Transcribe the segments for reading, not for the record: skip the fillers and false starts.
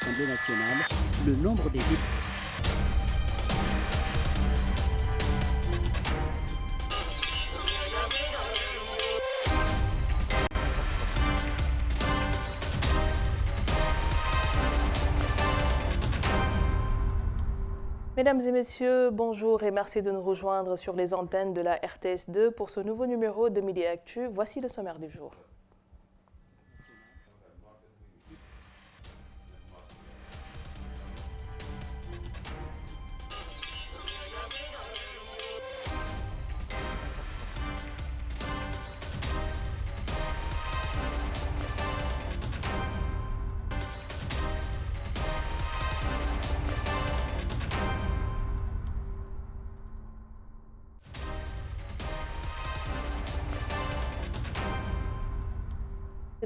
l'Assemblée nationale, le nombre des députés. Mesdames et messieurs, bonjour et merci de nous rejoindre sur les antennes de la RTS2 pour ce nouveau numéro de Midi Actu. Voici le sommaire du jour.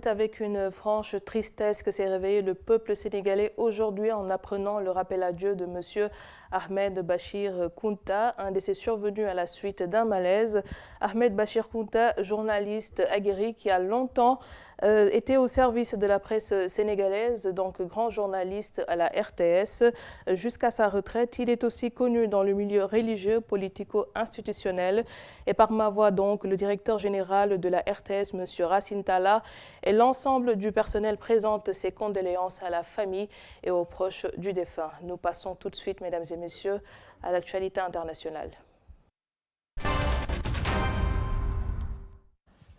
C'est avec une franche tristesse que s'est réveillé le peuple sénégalais aujourd'hui en apprenant le rappel à Dieu de M. Ahmed Bachir Kounta, un décès survenu à la suite d'un malaise. Ahmed Bachir Kounta, journaliste aguerri qui a longtemps été au service de la presse sénégalaise, donc grand journaliste à la RTS. Jusqu'à sa retraite, il est aussi connu dans le milieu religieux, politico-institutionnel. Et par ma voix donc, le directeur général de la RTS, M. Racine Talla, et l'ensemble du personnel présente ses condoléances à la famille et aux proches du défunt. Nous passons tout de suite, mesdames et messieurs, à l'actualité internationale.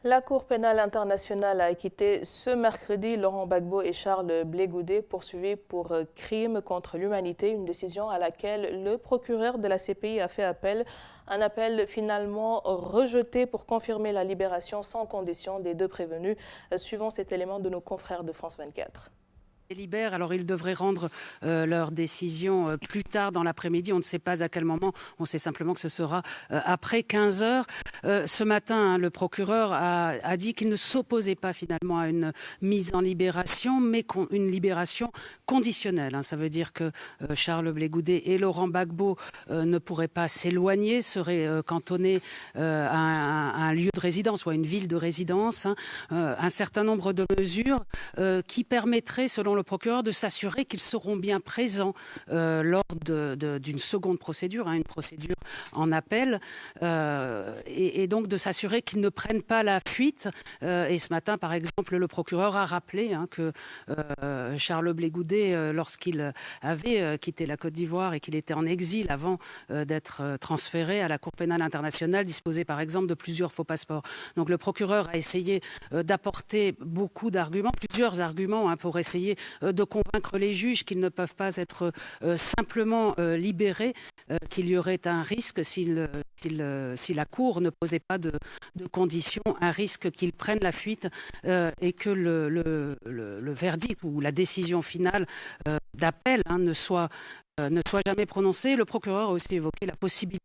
La Cour pénale internationale a acquitté ce mercredi Laurent Gbagbo et Charles Blé Goudé, poursuivis pour crime contre l'humanité, une décision à laquelle le procureur de la CPI a fait appel. Un appel finalement rejeté pour confirmer la libération sans condition des deux prévenus. Suivons cet élément de nos confrères de France 24. Libère. Alors ils devraient rendre leur décision plus tard dans l'après-midi. On ne sait pas à quel moment. On sait simplement que ce sera après 15 heures. Ce matin, le procureur a dit qu'il ne s'opposait pas finalement à une mise en libération, mais une libération conditionnelle. Ça veut dire que Charles Blé Goudé et Laurent Gbagbo ne pourraient pas s'éloigner, seraient cantonnés à un lieu de résidence ou à une ville de résidence. Un certain nombre de mesures qui permettraient, selon le procureur, de s'assurer qu'ils seront bien présents lors d'une seconde procédure, une procédure en appel, et donc de s'assurer qu'ils ne prennent pas la fuite. Et ce matin, par exemple, le procureur a rappelé que Charles Blé Goudé, lorsqu'il avait quitté la Côte d'Ivoire et qu'il était en exil avant d'être transféré à la Cour pénale internationale, disposait par exemple de plusieurs faux passeports. Donc le procureur a essayé d'apporter beaucoup d'arguments, plusieurs arguments pour essayer de convaincre les juges qu'ils ne peuvent pas être simplement libérés, qu'il y aurait un risque si la Cour ne posait pas de conditions, un risque qu'ils prennent la fuite et que le verdict ou la décision finale d'appel ne soit jamais prononcée. Le procureur a aussi évoqué la possibilité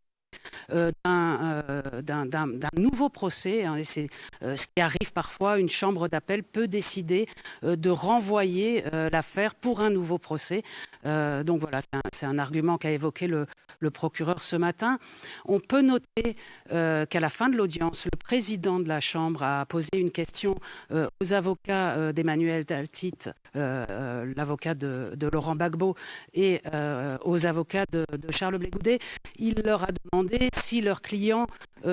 d'un nouveau procès. Et c'est ce qui arrive parfois. Une chambre d'appel peut décider de renvoyer l'affaire pour un nouveau procès. Donc voilà, c'est un argument qu'a évoqué le procureur ce matin. On peut noter qu'à la fin de l'audience, le président de la Chambre a posé une question aux avocats d'Emmanuel Taltit, l'avocat de Laurent Gbagbo, et aux avocats de Charles Blé Goudé. Il leur a demandé si leurs clients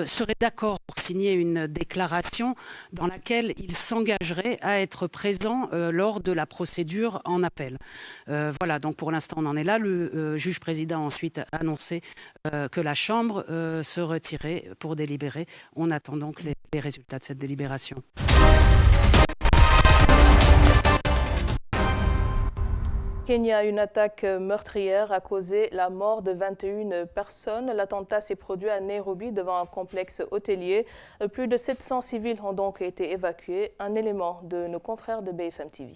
seraient d'accord pour signer une déclaration dans laquelle ils s'engageraient à être présents lors de la procédure en appel. Voilà, donc pour l'instant on en est là. Le juge président a ensuite annoncé que la Chambre se retirait pour délibérer. On attend donc les résultats de cette délibération. Kenya, une attaque meurtrière a causé la mort de 21 personnes. L'attentat s'est produit à Nairobi devant un complexe hôtelier. Plus de 700 civils ont donc été évacués. Un élément de nos confrères de BFM TV.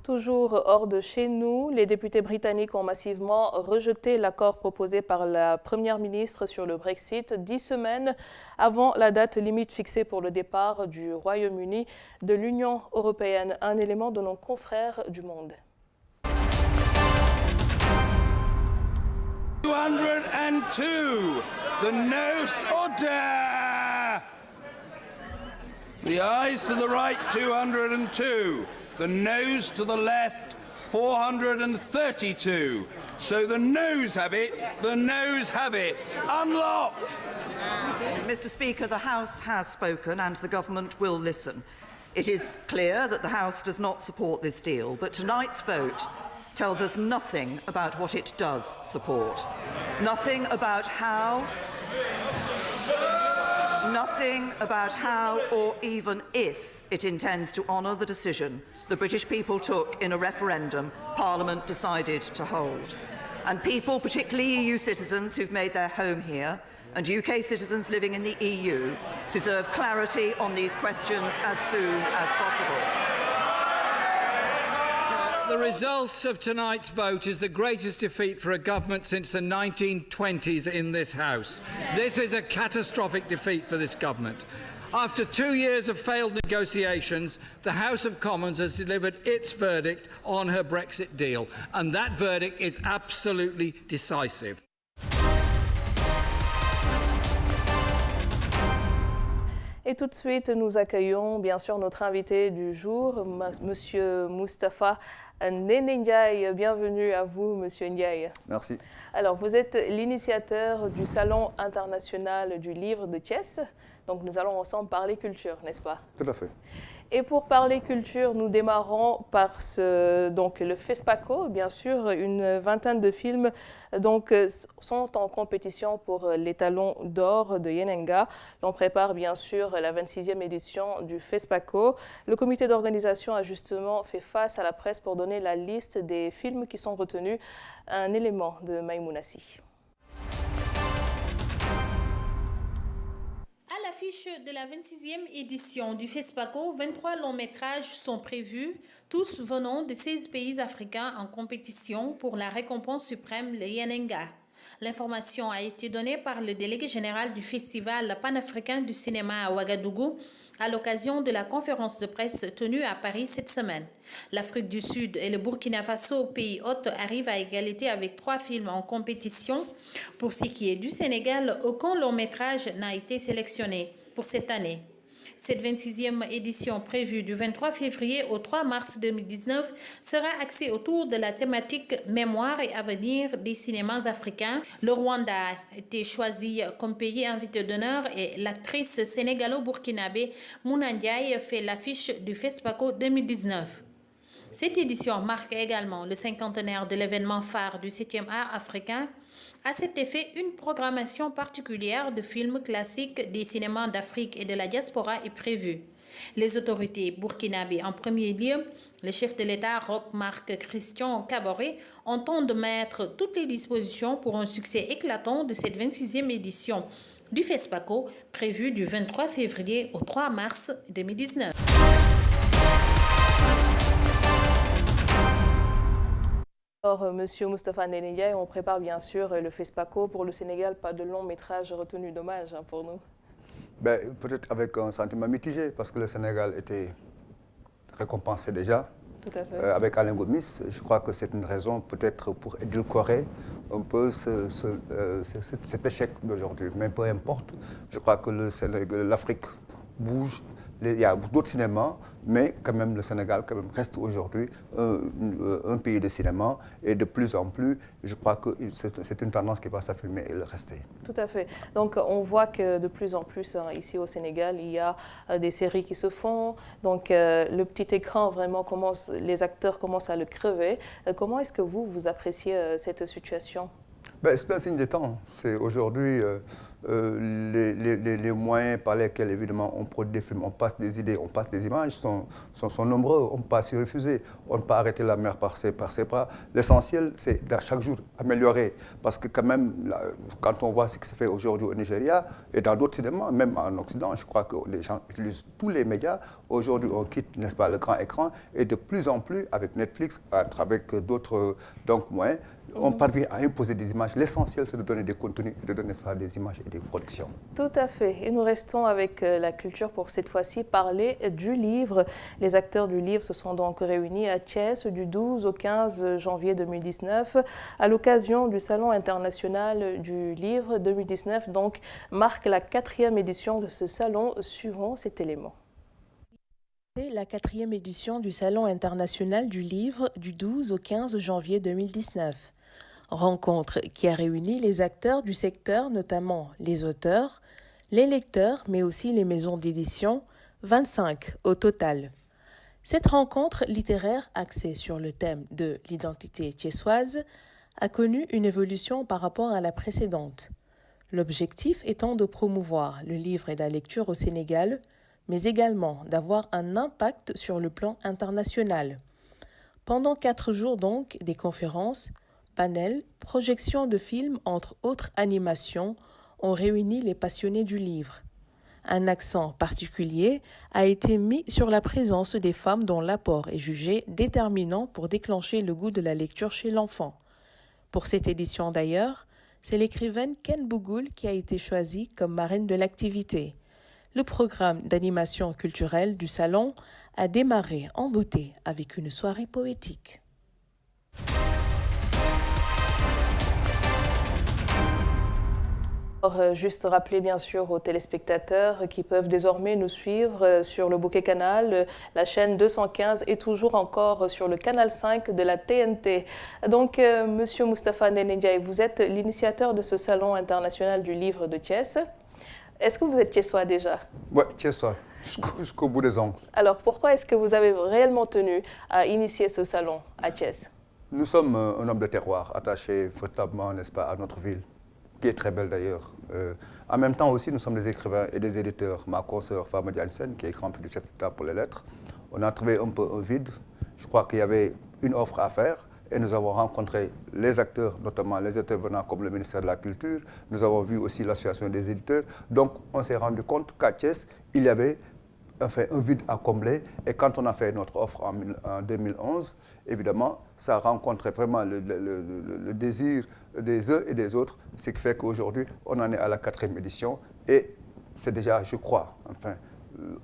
Toujours hors de chez nous, les députés britanniques ont massivement rejeté l'accord proposé par la Première ministre sur le Brexit 10 semaines avant la date limite fixée pour le départ du Royaume-Uni de l'Union européenne. Un élément de nos confrères du Monde. 202, the nose order. The eyes to the right, 202. The nose to the left, 432. So the noes have it, the noes have it. Unlock! Mr. Speaker, the House has spoken and the government will listen. It is clear that the House does not support this deal, but tonight's vote tells us nothing about what it does support. Nothing about how or even if it intends to honour the decision the British people took in a referendum Parliament decided to hold. And people, particularly EU citizens who've made their home here, and UK citizens living in the EU, deserve clarity on these questions as soon as possible. The result of tonight's vote is the greatest defeat for a government since the 1920s in this House. This is a catastrophic defeat for this government. After 2 years of failed negotiations, the House of Commons has delivered its verdict on her Brexit deal, and that verdict is absolutely decisive. Et tout de suite, nous accueillons bien sûr notre invité du jour, Monsieur Moustapha Ndéné Ndiaye. Bienvenue à vous, Monsieur Ndiaye. Merci. Alors, vous êtes l'initiateur du Salon international du livre de Thiès. Donc, nous allons ensemble parler culture, n'est-ce pas? Tout à fait. Et pour parler culture, nous démarrons par le FESPACO. Bien sûr, une vingtaine de films sont en compétition pour l'étalon d'or de Yenenga. On prépare bien sûr la 26e édition du FESPACO. Le comité d'organisation a justement fait face à la presse pour donner la liste des films qui sont retenus. Un élément de Maïmounassi. À l'affiche de la 26e édition du FESPACO, 23 longs métrages sont prévus, tous venant de 16 pays africains en compétition pour la récompense suprême, le Yenenga. L'information a été donnée par le délégué général du Festival panafricain du cinéma à Ouagadougou à l'occasion de la conférence de presse tenue à Paris cette semaine. L'Afrique du Sud et le Burkina Faso, pays hôte, arrivent à égalité avec 3 films en compétition. Pour ce qui est du Sénégal, aucun long métrage n'a été sélectionné pour cette année. Cette 26e édition prévue du 23 février au 3 mars 2019 sera axée autour de la thématique mémoire et avenir des cinémas africains. Le Rwanda a été choisi comme pays invité d'honneur et l'actrice sénégalo-burkinabé Mouna Ndiaye fait l'affiche du FESPACO 2019. Cette édition marque également le cinquantenaire de l'événement phare du 7e art africain. À cet effet, une programmation particulière de films classiques des cinémas d'Afrique et de la diaspora est prévue. Les autorités burkinabées en premier lieu, le chef de l'État Roch-Marc Christian Kaboré, entendent mettre toutes les dispositions pour un succès éclatant de cette 26e édition du FESPACO prévue du 23 février au 3 mars 2019. Alors, Monsieur Moustapha Ndéné Ndiaye, on prépare bien sûr le FESPACO. Pour le Sénégal, pas de long métrage retenu, dommage pour nous. Peut-être avec un sentiment mitigé, parce que le Sénégal était récompensé déjà. Tout à fait. Avec Alain Gomis, je crois que c'est une raison peut-être pour édulcorer un peu cet échec d'aujourd'hui. Mais peu importe, je crois que l'Afrique bouge. Il y a d'autres cinémas, mais quand même le Sénégal reste aujourd'hui un pays de cinéma et de plus en plus, je crois que c'est une tendance qui va s'affirmer et le rester. Tout à fait. Donc on voit que de plus en plus ici au Sénégal, il y a des séries qui se font. Donc le petit écran vraiment les acteurs commencent à le crever. Comment est-ce que vous appréciez cette situation? C'est un signe des temps. Aujourd'hui, les moyens par lesquels, évidemment, on produit des films, on passe des idées, on passe des images sont nombreux. On ne peut pas s'y refuser. On ne peut pas arrêter la mer par ses bras. L'essentiel, c'est chaque jour améliorer. Parce que quand même, là, quand on voit ce qui se fait aujourd'hui au Nigeria et dans d'autres cinémas, même en Occident, je crois que les gens utilisent tous les médias. Aujourd'hui, on quitte, n'est-ce pas, le grand écran. Et de plus en plus, avec Netflix, avec d'autres moyens, on parvient à imposer des images. L'essentiel, c'est de donner des contenus, de donner ça des images et des productions. Tout à fait. Et nous restons avec la culture pour cette fois-ci parler du livre. Les acteurs du livre se sont donc réunis à Thiès du 12 au 15 janvier 2019 à l'occasion du Salon international du livre 2019. Donc, marque la 4e édition de ce salon. Suivant cet élément. C'est la 4e édition du Salon international du livre du 12 au 15 janvier 2019. Rencontre qui a réuni les acteurs du secteur, notamment les auteurs, les lecteurs, mais aussi les maisons d'édition, 25 au total. Cette rencontre littéraire axée sur le thème de l'identité thiessoise a connu une évolution par rapport à la précédente. L'objectif étant de promouvoir le livre et la lecture au Sénégal, mais également d'avoir un impact sur le plan international. Pendant 4 jours donc, des conférences, panels, projections de films, entre autres animations, ont réuni les passionnés du livre. Un accent particulier a été mis sur la présence des femmes dont l'apport est jugé déterminant pour déclencher le goût de la lecture chez l'enfant. Pour cette édition d'ailleurs, c'est l'écrivaine Ken Bougoul qui a été choisie comme marraine de l'activité. Le programme d'animation culturelle du salon a démarré en beauté avec une soirée poétique. Juste rappeler bien sûr aux téléspectateurs qui peuvent désormais nous suivre sur le Bouquet Canal, la chaîne 215 et toujours encore sur le canal 5 de la TNT. Donc, Monsieur Moustapha Ndéné Ndiaye, vous êtes l'initiateur de ce salon international du livre de Thiès. Est-ce que vous êtes thiessois déjà? Oui, thiessois, jusqu'au bout des ongles. Alors, pourquoi est-ce que vous avez réellement tenu à initier ce salon à Thiès? Nous sommes un homme de terroir, attaché véritablement, n'est-ce pas, à notre ville, qui est très belle d'ailleurs. En même temps aussi, nous sommes des écrivains et des éditeurs. Ma consoeur Fama Diansen, qui est grand prix du chef d'État pour les lettres, on a trouvé un peu un vide. Je crois qu'il y avait une offre à faire et nous avons rencontré les acteurs, notamment les intervenants comme le ministère de la Culture. Nous avons vu aussi l'association des éditeurs. Donc, on s'est rendu compte qu'à Thiès, il y avait un vide à combler. Et quand on a fait notre offre en 2011, évidemment, ça a rencontré vraiment le désir des uns et des autres, ce qui fait qu'aujourd'hui, on en est à la 4e édition. Et c'est déjà, je crois,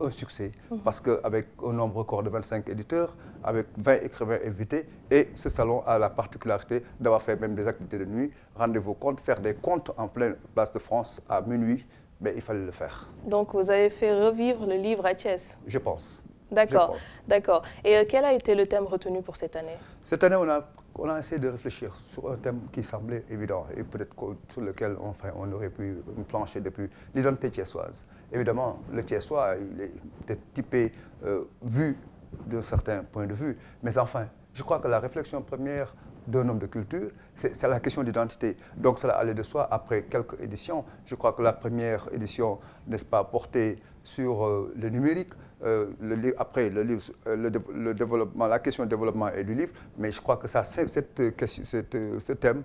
un succès, parce qu'avec un nombre record de 25 éditeurs, avec 20 écrivains invités, et ce salon a la particularité d'avoir fait même des activités de nuit. Rendez-vous compte, faire des comptes en pleine place de France à minuit, mais il fallait le faire. Donc vous avez fait revivre le livre à Thiès? Je pense. D'accord, d'accord. Et quel a été le thème retenu pour cette année? Cette année, on a essayé de réfléchir sur un thème qui semblait évident et peut-être sur lequel on aurait pu plancher depuis l'identité thiessoise. Évidemment, le thiessois, il est peut-être typé, vu d'un certain point de vue, mais enfin, je crois que la réflexion première d'un homme de culture, c'est la question d'identité. Donc cela allait de soi après quelques éditions. Je crois que la première édition, n'est-ce pas, portait sur le numérique, après le développement, la question du développement et du livre, mais je crois que ce thème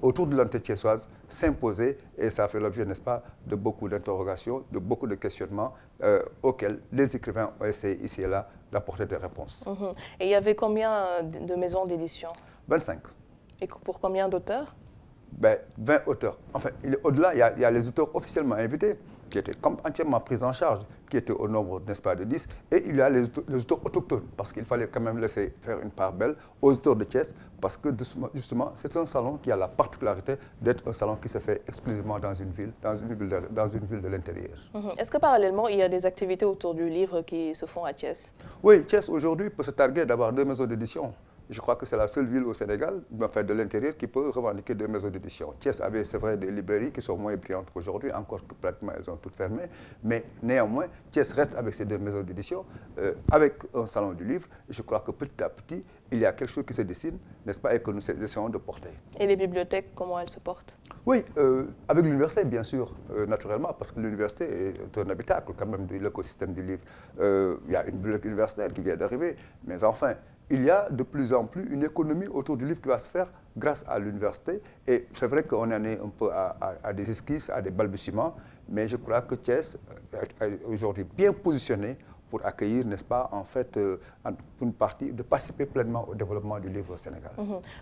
autour de l'identité thiessoise s'imposait et ça a fait l'objet, n'est-ce pas, de beaucoup d'interrogations, de beaucoup de questionnements auxquels les écrivains ont essayé ici et là d'apporter des réponses. Et il y avait combien de maisons d'édition? 25. Et pour combien d'auteurs? 20 auteurs. Enfin, au-delà, il y a les auteurs officiellement invités qui étaient entièrement pris en charge, qui étaient au nombre, n'est-ce pas, de 10. Et il y a les auteurs autochtones, parce qu'il fallait quand même laisser faire une part belle aux auteurs de Thiès, parce que justement, c'est un salon qui a la particularité d'être un salon qui se fait exclusivement dans une ville de l'intérieur. Est-ce que parallèlement, il y a des activités autour du livre qui se font à Thiès? Oui, Thiès aujourd'hui peut se targuer d'avoir 2 maisons d'édition. je crois que c'est la seule ville au Sénégal, enfin de l'intérieur, qui peut revendiquer 2 maisons d'édition. Thiès avait, c'est vrai, des librairies qui sont moins brillantes qu'aujourd'hui, encore que pratiquement elles ont toutes fermé, mais néanmoins, Thiès reste avec ces 2 maisons d'édition, avec un salon du livre. Je crois que petit à petit, il y a quelque chose qui se dessine, n'est-ce pas, et que nous essayons de porter. Et les bibliothèques, comment elles se portent? Oui, avec l'université, bien sûr, naturellement, parce que l'université est un habitacle quand même de l'écosystème du livre. Il y a une bibliothèque universitaire qui vient d'arriver, mais enfin, il y a de plus en plus une économie autour du livre qui va se faire grâce à l'université. Et c'est vrai qu'on en est un peu à des esquisses, à des balbutiements, mais je crois que Thiès est aujourd'hui bien positionné pour accueillir, n'est-ce pas, en fait, une partie, de participer pleinement au développement du livre au Sénégal.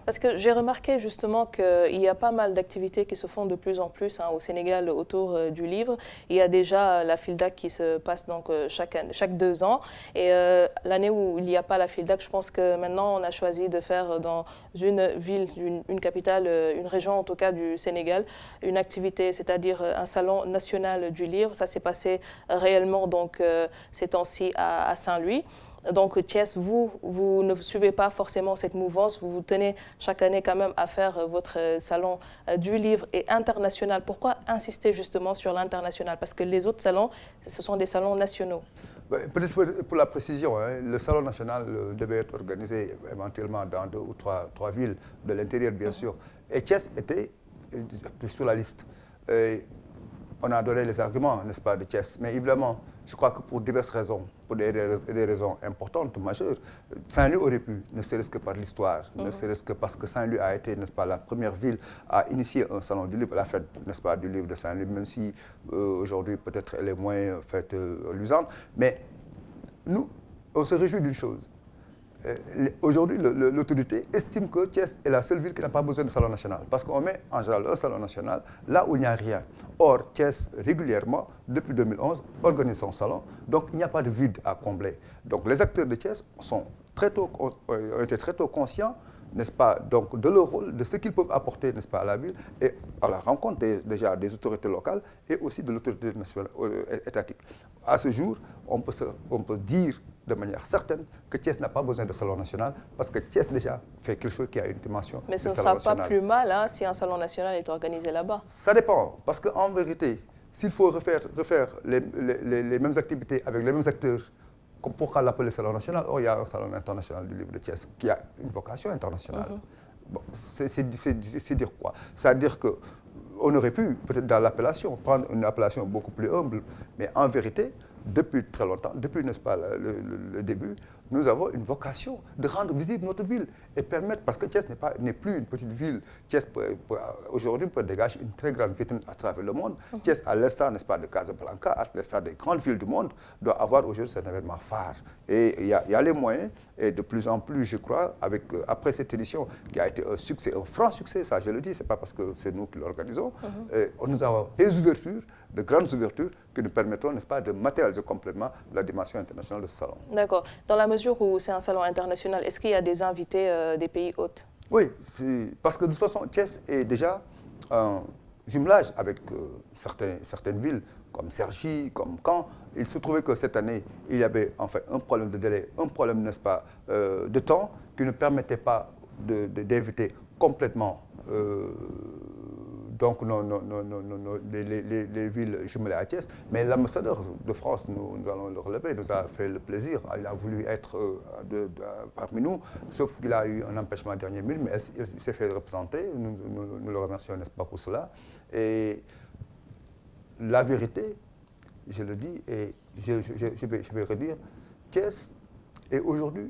Parce que j'ai remarqué justement qu'il y a pas mal d'activités qui se font de plus en plus au Sénégal autour du livre. Il y a déjà la FILDAC qui se passe donc chaque 2 ans. Et l'année où il n'y a pas la FILDAC, je pense que maintenant on a choisi de faire dans une ville, une capitale, une région en tout cas du Sénégal, une activité, c'est-à-dire un salon national du livre. Ça s'est passé réellement donc ces temps-ci à Saint-Louis. Donc Thiès, vous ne suivez pas forcément cette mouvance, vous tenez chaque année quand même à faire votre salon du livre et international. Pourquoi insister justement sur l'international? Parce que les autres salons, ce sont des salons nationaux. Peut-être pour la précision, hein, le salon national devait être organisé éventuellement dans 2 ou 3 villes de l'intérieur, bien sûr. Et Thiès était sur la liste. On a donné les arguments, n'est-ce pas, de Thiès. Mais évidemment, je crois que pour diverses raisons, pour des raisons importantes, majeures, Saint-Louis aurait pu, ne serait-ce que par l'histoire, ne serait-ce que parce que Saint-Louis a été, n'est-ce pas, la première ville à initier un salon du livre, la fête, n'est-ce pas, du livre de Saint-Louis, même si aujourd'hui peut-être elle est moins luisante. Mais nous, on se réjouit d'une chose. Aujourd'hui, l'autorité estime que Thiès est la seule ville qui n'a pas besoin de salon national. Parce qu'on met en général un salon national là où il n'y a rien. Or, Thiès, régulièrement, depuis 2011, organise son salon. Donc, il n'y a pas de vide à combler. Donc, les acteurs de Thiès ont été très tôt conscients, n'est-ce pas, donc, de leur rôle, de ce qu'ils peuvent apporter, n'est-ce pas, à la ville, et à la rencontre déjà des autorités locales et aussi de l'autorité nationale étatique. À ce jour, on peut dire de manière certaine que Thiès n'a pas besoin de salon national parce que Thiès déjà fait quelque chose qui a une dimension de salon national. Mais ce ne sera pas plus mal si un salon national est organisé là-bas. Ça dépend, parce qu'en vérité, s'il faut refaire les mêmes activités avec les mêmes acteurs, pourquoi l'appeler salon national? Or, il y a un salon international du livre de Thiès qui a une vocation internationale. Bon, c'est dire quoi? C'est-à-dire qu'on aurait pu, peut-être dans l'appellation, prendre une appellation beaucoup plus humble, mais en vérité, depuis très longtemps, depuis, n'est-ce pas, le début, nous avons une vocation de rendre visible notre ville et permettre, parce que Thiès n'est plus une petite ville. Thiès, aujourd'hui, peut dégager une très grande vitrine à travers le monde. Thiès, à l'instar, n'est-ce pas, de Casablanca, à l'instar des grandes villes du monde, doit avoir aujourd'hui cet événement phare. Et il y a les moyens, et de plus en plus, je crois, après cette édition qui a été un succès, un franc succès, ça je le dis, ce n'est pas parce que c'est nous qui l'organisons, nous avons des ouvertures, de grandes ouvertures, qui nous permettront, n'est-ce pas, de matérialiser complètement la dimension internationale de ce salon. D'accord. Dans la mesure où c'est un salon international, est-ce qu'il y a des invités des pays hôtes? Oui, parce que de toute façon, Thiès est déjà un jumelage avec certaines villes, comme Cergy, comme Caen. Il se trouvait que cette année, il y avait en fait un problème de délai, un problème, n'est-ce pas, de temps, qui ne permettait pas d'inviter complètement donc les villes jumelées à Thiès. Mais l'ambassadeur de France, nous allons le relever, nous a fait le plaisir. Il a voulu être parmi nous, sauf qu'il a eu un empêchement à dernière minute, mais il s'est fait représenter. Nous le remercions, n'est-ce pas, pour cela. Et la vérité, je le dis et je vais redire, Thiès est aujourd'hui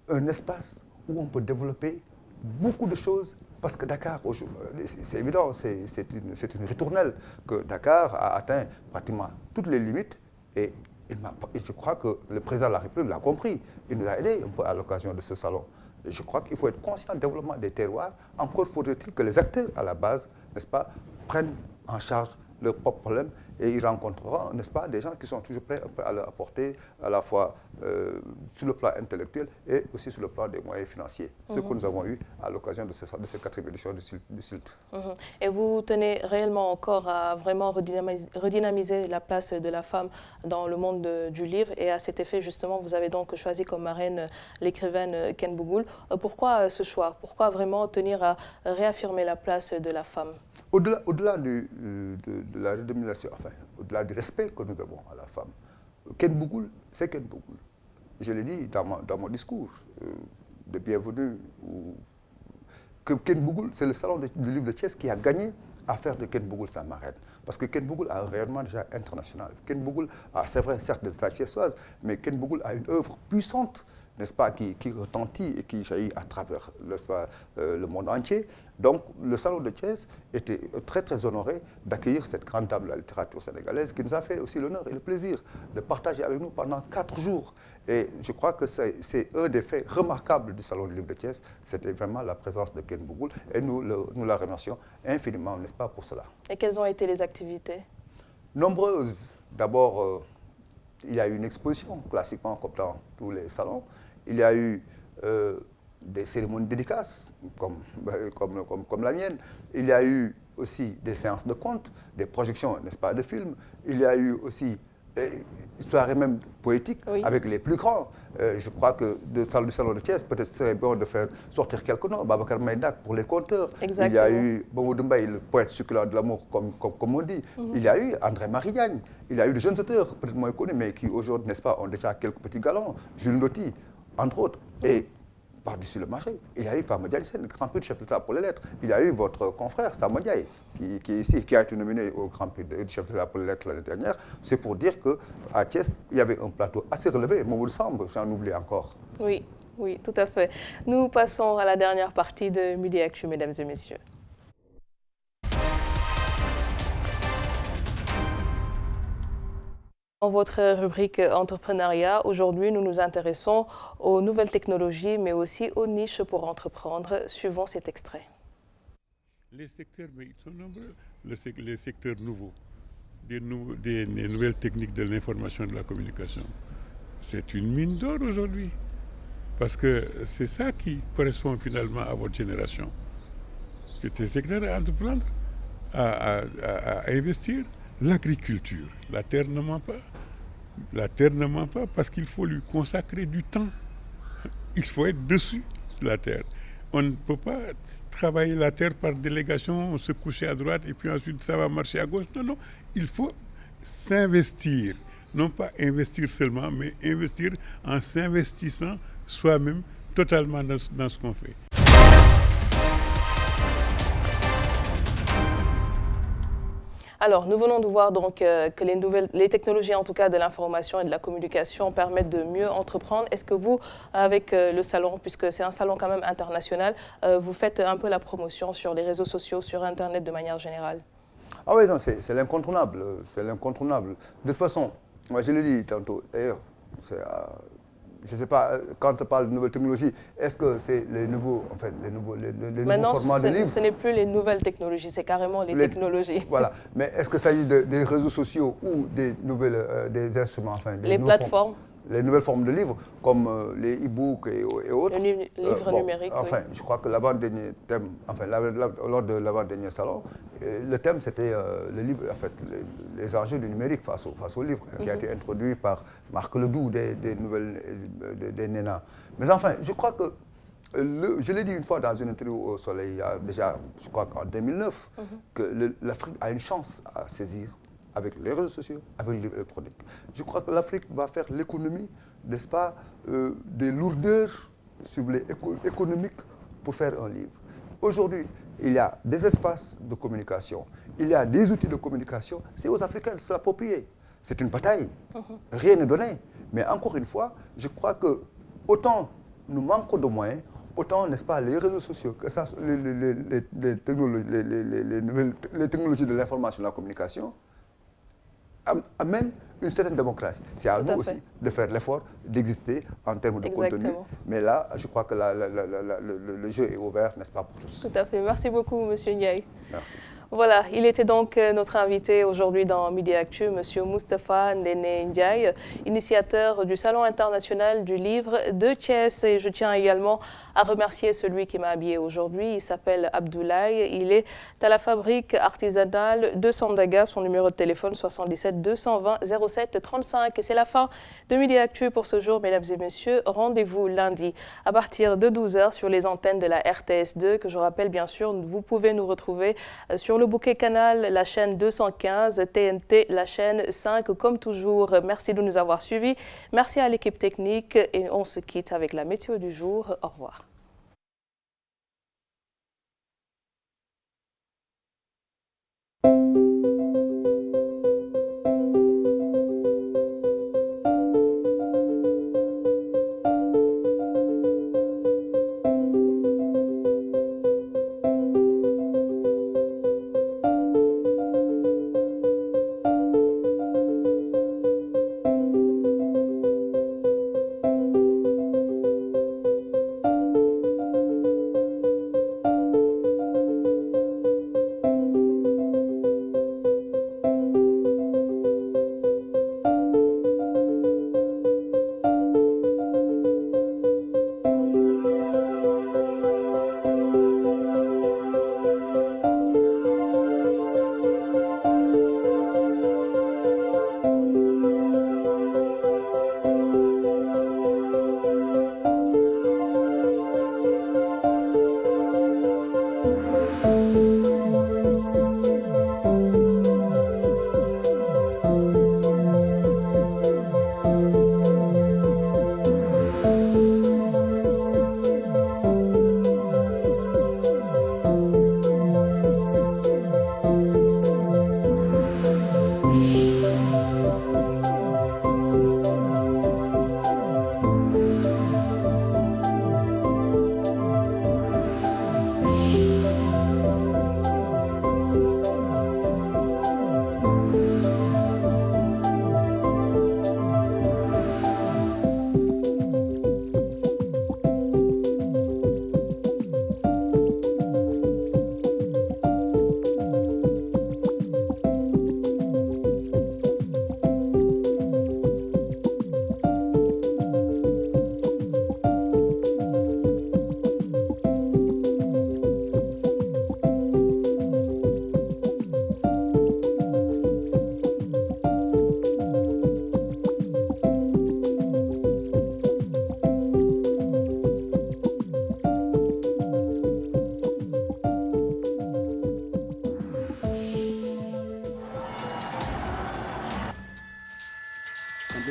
un espace où on peut développer beaucoup de choses. Parce que Dakar, c'est évident, c'est une ritournelle que Dakar a atteint pratiquement toutes les limites et je crois que le président de la République l'a compris. Il nous a aidés un peu à l'occasion de ce salon. Et je crois qu'il faut être conscient du développement des terroirs. Encore faudrait-il que les acteurs à la base, n'est-ce pas, prennent en charge leurs propres problèmes et ils rencontreront, n'est-ce pas, des gens qui sont toujours prêts à leur apporter à la fois sur le plan intellectuel et aussi sur le plan des moyens financiers. Ce que nous avons eu à l'occasion de cette 4e édition du SILT. Et vous tenez réellement encore à vraiment redynamiser la place de la femme dans le monde du livre et à cet effet, justement, vous avez donc choisi comme marraine l'écrivaine Ken Bougoul. Pourquoi ce choix? Pourquoi vraiment tenir à réaffirmer la place de la femme? Au-delà de la redénomination, enfin, au-delà du respect que nous devons à la femme, Ken Bougoul, c'est Ken Bougoul. Je l'ai dit dans mon discours de bienvenue, que Ken Bougoul, c'est le salon du livre de Thiès qui a gagné à faire de Ken Bougoul sa marraine. Parce que Ken Bougoul a un rayonnement déjà international. Ken Bougoul a, c'est vrai, certes des états thiessoises, mais Ken Bougoul a une œuvre puissante, n'est-ce pas, qui retentit et qui jaillit à travers, n'est-ce pas, le monde entier. Donc, le salon de Thiès était très, très honoré d'accueillir cette grande dame de la littérature sénégalaise qui nous a fait aussi l'honneur et le plaisir de partager avec nous pendant 4 jours. Et je crois que c'est un des faits remarquables du salon du livre de Thiès, c'était vraiment la présence de Ken Bougoul et nous la remercions infiniment, n'est-ce pas, pour cela. Et quelles ont été les activités? Nombreuses. D'abord, il y a eu une exposition, classiquement comme dans tous les salons. Il y a eu des cérémonies dédicaces, comme la mienne. Il y a eu aussi des séances de contes, des projections, n'est-ce pas, de films. Il y a eu aussi une soirée même poétique avec les plus grands. Je crois que du salon de Thiès, peut-être serait bon de faire sortir quelques noms. Babacar Maïdak pour les conteurs. Exactement. Il y a eu Mamadou Mbaye, le poète succulent de l'amour, comme on dit. Il y a eu André-Marie Diagne. Il y a eu de jeunes auteurs, peut-être moins connus, mais qui aujourd'hui, n'est-ce pas, ont déjà quelques petits galons. Jules Lotti, entre autres. Et par-dessus le marché, il y a eu Fama Dialsen, le grand prix du chef d'État pour les lettres. Il y a eu votre confrère, Sam Ndiaye, qui est ici, qui a été nominé au grand prix du chef d'État pour les lettres l'année dernière. C'est pour dire qu'à Thiès, il y avait un plateau assez relevé. Mamoud Samb, j'en oublie encore. Oui, oui, tout à fait. Nous passons à la dernière partie de Midi Actu, mesdames et messieurs. Dans votre rubrique entrepreneuriat, aujourd'hui, nous nous intéressons aux nouvelles technologies, mais aussi aux niches pour entreprendre. Suivons cet extrait. Les secteurs, mais ils sont nombreux. Les secteurs nouveaux, des nouvelles techniques de l'information et de la communication. C'est une mine d'or aujourd'hui. Parce que c'est ça qui correspond finalement à votre génération. C'est des secteurs à entreprendre, à investir. L'agriculture, la terre ne ment pas. La terre ne ment pas parce qu'il faut lui consacrer du temps. Il faut être dessus, la terre. On ne peut pas travailler la terre par délégation, se coucher à droite et puis ensuite ça va marcher à gauche. Non, non, il faut s'investir. Non pas investir seulement, mais investir en s'investissant soi-même totalement dans ce qu'on fait. Alors, nous venons de voir donc que les technologies, en tout cas de l'information et de la communication, permettent de mieux entreprendre. Est-ce que vous, avec le salon, puisque c'est un salon quand même international, vous faites un peu la promotion sur les réseaux sociaux, sur Internet de manière générale? Ah oui, non, c'est l'incontournable. C'est l'incontournable. De toute façon, moi je l'ai dit tantôt, d'ailleurs, je ne sais pas, quand on parle de nouvelles technologies, est-ce que c'est les nouveaux, enfin, les nouveaux formats de livres? Ce n'est plus les nouvelles technologies, c'est carrément les technologies. Voilà. Mais est-ce que ça s'agit des réseaux sociaux ou des des instruments, enfin, les plateformes? Les nouvelles formes de livres, comme les e-books et autres. Le livre numérique, enfin, je crois que l'avant-dernier thème, enfin, lors de l'avant-dernier salon, le thème c'était le livre, en fait, les enjeux du numérique face au livre, qui a été introduit par Marc Ledoux des NENA. Mais enfin, je crois que, je l'ai dit une fois dans une interview au Soleil, il y a déjà, je crois qu'en 2009, que l'Afrique a une chance à saisir avec les réseaux sociaux, avec les livres électroniques. Je crois que l'Afrique va faire l'économie, n'est-ce pas, des lourdeurs économiques pour faire un livre. Aujourd'hui, il y a des espaces de communication, il y a des outils de communication, c'est aux Africains de se l'approprier. C'est une bataille, rien n'est donné. Mais encore une fois, je crois que autant nous manquons de moyens, autant, n'est-ce pas, les réseaux sociaux, que ça, les technologies de l'information et de la communication, amène une certaine démocratie. C'est à nous aussi de faire l'effort d'exister en termes de contenu. Mais là, je crois que le jeu est ouvert, n'est-ce pas, pour tous. Tout à fait. Merci beaucoup, M. Ndiaye. Merci. Voilà, il était donc notre invité aujourd'hui dans Midi Actu, M. Moustapha Ndéné Ndiaye, initiateur du Salon international du livre de Thiès. Et je tiens également à remercier celui qui m'a habillé aujourd'hui. Il s'appelle Abdoulaye. Il est à la fabrique artisanale de Sandaga. Son numéro de téléphone 77 220 07 35. Et c'est la fin de Midi Actu pour ce jour, mesdames et messieurs. Rendez-vous lundi à partir de 12h sur les antennes de la RTS2, que je rappelle bien sûr, vous pouvez nous retrouver sur le bouquet canal, la chaîne 215, TNT, la chaîne 5, comme toujours. Merci de nous avoir suivis. Merci à l'équipe technique et on se quitte avec la météo du jour. Au revoir.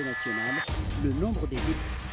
Nationale, le nombre des députés